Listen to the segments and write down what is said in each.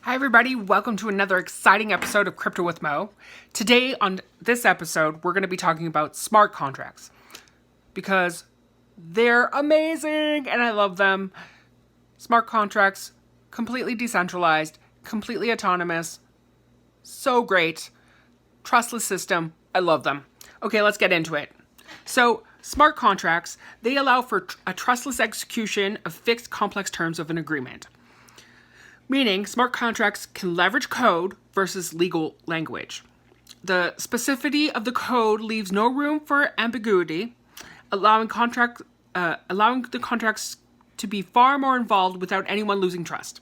Hi everybody, welcome to another exciting episode of Crypto with Mo. Today on this episode, we're going to be talking about smart contracts because they're amazing and I love them. Smart contracts, completely decentralized, completely autonomous, so great. Trustless system, I love them. Okay, let's get into it. So, smart contracts, they allow for a trustless execution of fixed complex terms of an agreement. Meaning, smart contracts can leverage code versus legal language. The specificity of the code leaves no room for ambiguity, allowing the contracts to be far more involved without anyone losing trust.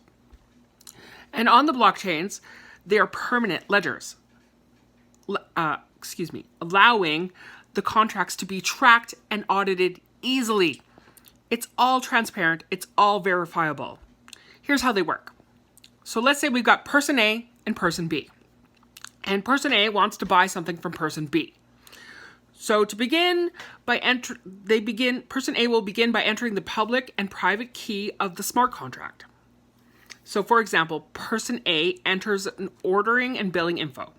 And on the blockchains, they are permanent ledgers. Allowing the contracts to be tracked and audited easily. It's all transparent. It's all verifiable. Here's how they work. So let's say we've got person A and person B. And person A wants to buy something from person B. So to begin person A will begin by entering the public and private key of the smart contract. So for example, person A enters an ordering and billing info.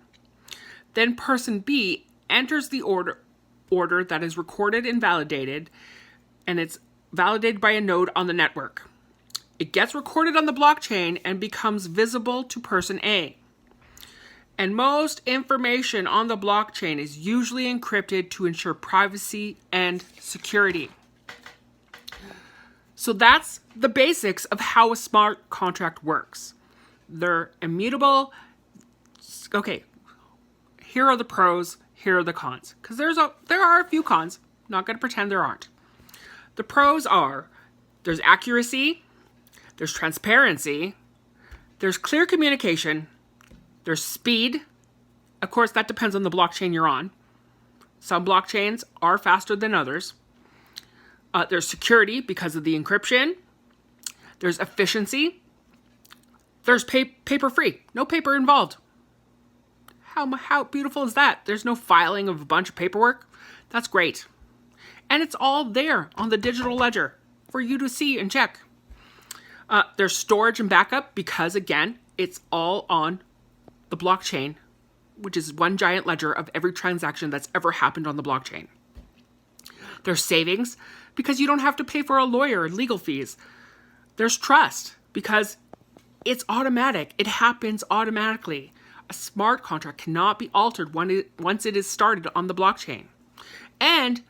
Then person B enters the order that is recorded and validated, and it's validated by a node on the network. It gets recorded on the blockchain and becomes visible to person A. And most information on the blockchain is usually encrypted to ensure privacy and security. So that's the basics of how a smart contract works. They're immutable. Okay, here are the pros, here are the cons. Because there are a few cons. Not going to pretend there aren't. The pros are there's accuracy, there's transparency, there's clear communication, there's speed. Of course, that depends on the blockchain you're on. Some blockchains are faster than others. There's security because of the encryption. There's efficiency. There's paper-free. No paper involved. How beautiful is that? There's no filing of a bunch of paperwork. That's great. And it's all there on the digital ledger for you to see and check. There's storage and backup because, again, it's all on the blockchain, which is one giant ledger of every transaction that's ever happened on the blockchain. There's savings because you don't have to pay for a lawyer and legal fees. There's trust because it's automatic. It happens automatically. A smart contract cannot be altered once it is started on the blockchain. And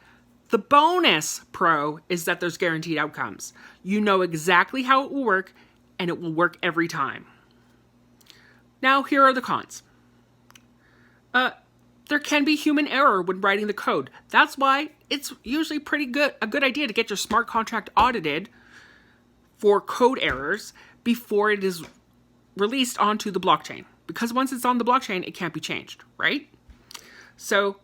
the bonus pro is that there's guaranteed outcomes. You know exactly how it will work, and it will work every time. Now, here are the cons. There can be human error when writing the code. That's why it's usually a good idea to get your smart contract audited for code errors before it is released onto the blockchain. Because once it's on the blockchain, it can't be changed, right? So,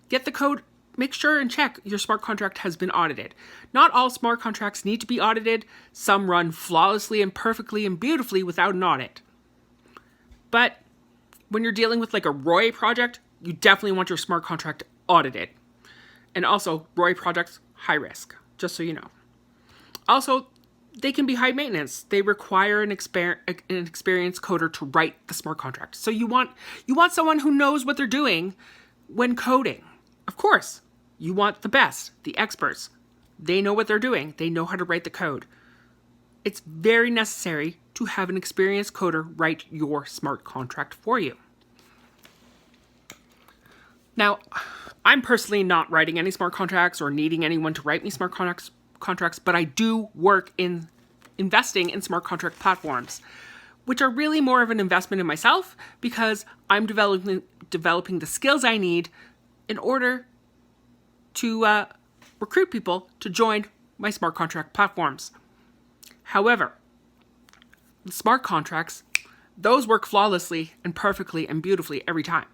get the code. Make sure and check your smart contract has been audited. Not all smart contracts need to be audited. Some run flawlessly and perfectly and beautifully without an audit. But when you're dealing with like a ROI project, you definitely want your smart contract audited. And also, ROI projects, high risk, just so you know. Also, they can be high maintenance. They require an experienced coder to write the smart contract. So you want someone who knows what they're doing when coding. Of course, you want the best, the experts. They know what they're doing. They know how to write the code. It's very necessary to have an experienced coder write your smart contract for you. Now, I'm personally not writing any smart contracts or needing anyone to write me smart contracts, but I do work in investing in smart contract platforms, which are really more of an investment in myself because I'm developing the skills I need in order to recruit people to join my smart contract platforms. However, the smart contracts, those work flawlessly and perfectly and beautifully every time.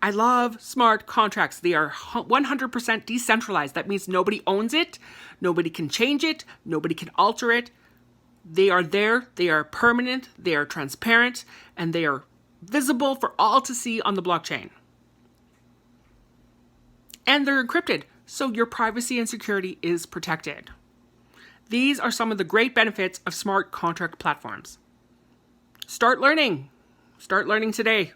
I love smart contracts. They are 100% decentralized. That means nobody owns it, nobody can change it, nobody can alter it. They are there, they are permanent, they are transparent, and they are visible for all to see on the blockchain. And they're encrypted, so your privacy and security is protected. These are some of the great benefits of smart contract platforms. Start learning. Start learning today.